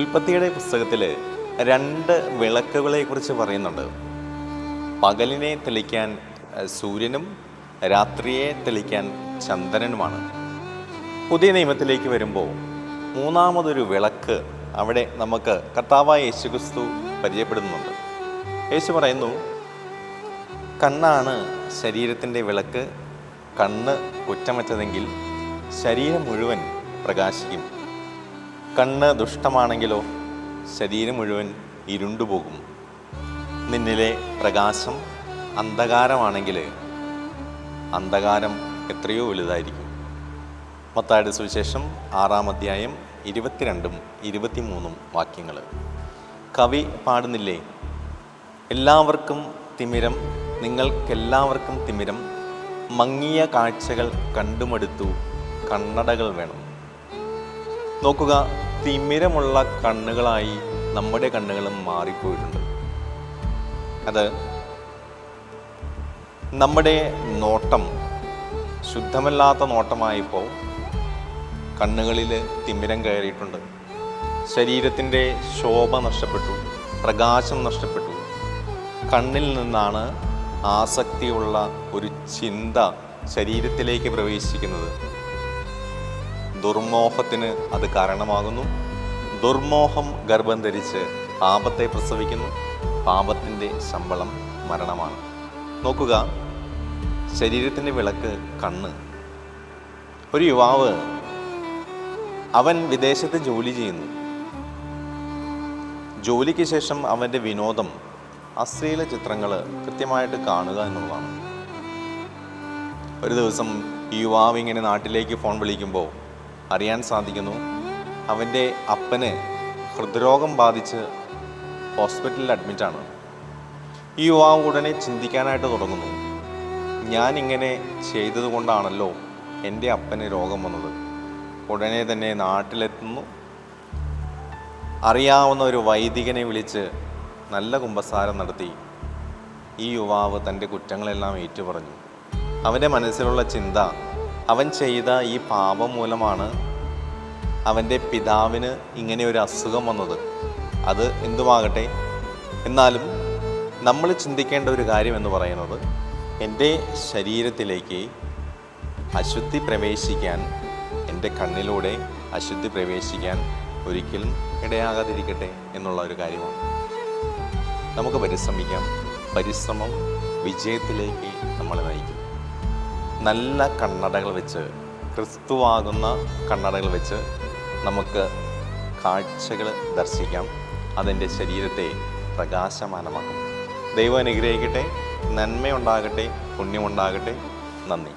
ഉൽപ്പത്തിയുടെ പുസ്തകത്തിൽ 2 വിളക്കുകളെക്കുറിച്ച് പറയുന്നുണ്ട്. പകലിനെ തെളിക്കാൻ സൂര്യനും രാത്രിയെ തെളിക്കാൻ ചന്ദ്രനുമാണ്. പുതിയ നിയമത്തിലേക്ക് വരുമ്പോൾ 3-മതൊരു വിളക്ക് അവിടെ നമുക്ക് കർത്താവായ യേശുക്രിസ്തു പരിചയപ്പെടുന്നുണ്ട്. യേശു പറയുന്നു, കണ്ണാണ് ശരീരത്തിൻ്റെ വിളക്ക്. കണ്ണ് കുറ്റമറ്റതെങ്കിൽ ശരീരം മുഴുവൻ പ്രകാശിക്കും. കണ്ണ് ദുഷ്ടമാണെങ്കിലോ ശരീരം മുഴുവൻ ഇരുണ്ടുപോകും. നിന്നിലെ പ്രകാശം അന്ധകാരമാണെങ്കിൽ അന്ധകാരം എത്രയോ വലുതായിരിക്കും. മത്തായിയുടെ സുവിശേഷം 6-ാം അധ്യായം 22-ഉം 23-ഉം വാക്യങ്ങൾ. കവി പാടുന്നില്ലേ, എല്ലാവർക്കും തിമിരം, നിങ്ങൾക്കെല്ലാവർക്കും തിമിരം, മങ്ങിയ കാഴ്ചകൾ കണ്ടുമടുത്തു, കണ്ണടകൾ വേണം. നോക്കുക, തിമിരമുള്ള കണ്ണുകളായി നമ്മുടെ കണ്ണുകളും മാറിപ്പോയിട്ടുണ്ട്. അത് നമ്മുടെ നോട്ടം ശുദ്ധമല്ലാത്ത നോട്ടമായപ്പോൾ കണ്ണുകളിൽ തിമിരം കയറിയിട്ടുണ്ട്. ശരീരത്തിൻ്റെ ശോഭ നഷ്ടപ്പെട്ടു, പ്രകാശം നഷ്ടപ്പെട്ടു. കണ്ണിൽ നിന്നാണ് ആസക്തിയുള്ള ഒരു ചിന്ത ശരീരത്തിലേക്ക് പ്രവേശിക്കുന്നത്. ദുർമോഹത്തിന് അത് കാരണമാകുന്നു. ദുർമോഹം ഗർഭം ധരിച്ച് പാപത്തെ പ്രസവിക്കുന്നു. പാപത്തിൻ്റെ ശമ്പളം മരണമാണ്. നോക്കുക, ശരീരത്തിൻ്റെ വിളക്ക് കണ്ണ്. ഒരു യുവാവ്, അവൻ വിദേശത്ത് ജോലി ചെയ്യുന്നു. ജോലിക്ക് ശേഷം അവൻ്റെ വിനോദം അശ്ലീല ചിത്രങ്ങൾ കൃത്യമായിട്ട് കാണുക എന്നുള്ളതാണ്. ഒരു ദിവസം ഈ യുവാവ് ഇങ്ങനെ നാട്ടിലേക്ക് ഫോൺ വിളിക്കുമ്പോൾ അറിയാൻ സാധിക്കുന്നു, അവൻ്റെ അപ്പന് ഹൃദ്രോഗം ബാധിച്ച് ഹോസ്പിറ്റലിൽ അഡ്മിറ്റാണ്. ഈ യുവാവ് ഉടനെ ചിന്തിക്കാനായിട്ട് തുടങ്ങുന്നു, ഞാനിങ്ങനെ ചെയ്തതുകൊണ്ടാണല്ലോ എൻ്റെ അപ്പന് രോഗം വന്നത്. ഉടനെ തന്നെ നാട്ടിലെത്തുന്നു. അറിയാവുന്ന ഒരു വൈദികനെ വിളിച്ച് നല്ല കുമ്പസാരം നടത്തി ഈ യുവാവ് തൻ്റെ കുറ്റങ്ങളെല്ലാം ഏറ്റുപറഞ്ഞു. അവൻ്റെ മനസ്സിലുള്ള ചിന്ത, അവൻ ചെയ്ത ഈ പാപം മൂലമാണ് അവൻ്റെ പിതാവിന് ഇങ്ങനെ ഒരു അസുഖം വന്നത്. അത് എന്തുമാകട്ടെ, എന്നാലും നമ്മൾ ചിന്തിക്കേണ്ട ഒരു കാര്യം എന്ന് പറയുന്നത്, എൻ്റെ ശരീരത്തിലേക്ക് അശുദ്ധി പ്രവേശിക്കാൻ, എൻ്റെ കണ്ണിലൂടെ അശുദ്ധി പ്രവേശിക്കാൻ ഒരിക്കലും ഇടയാകാതിരിക്കട്ടെ എന്നുള്ള ഒരു കാര്യമാണ്. നമുക്ക് പരിശ്രമിക്കാം. പരിശ്രമം വിജയത്തിലേക്ക് നമ്മളെ നയിക്കും. നല്ല കണ്ണടകൾ വെച്ച്, ക്രിസ്തുവാകുന്ന കണ്ണടകൾ വെച്ച് നമുക്ക് കാഴ്ചകൾ ദർശിക്കാം. അതെൻ്റെ ശരീരത്തെ പ്രകാശമാനമാക്കും. ദൈവം അനുഗ്രഹിക്കട്ടെ. നന്മയുണ്ടാകട്ടെ, പുണ്യമുണ്ടാകട്ടെ. നന്ദി.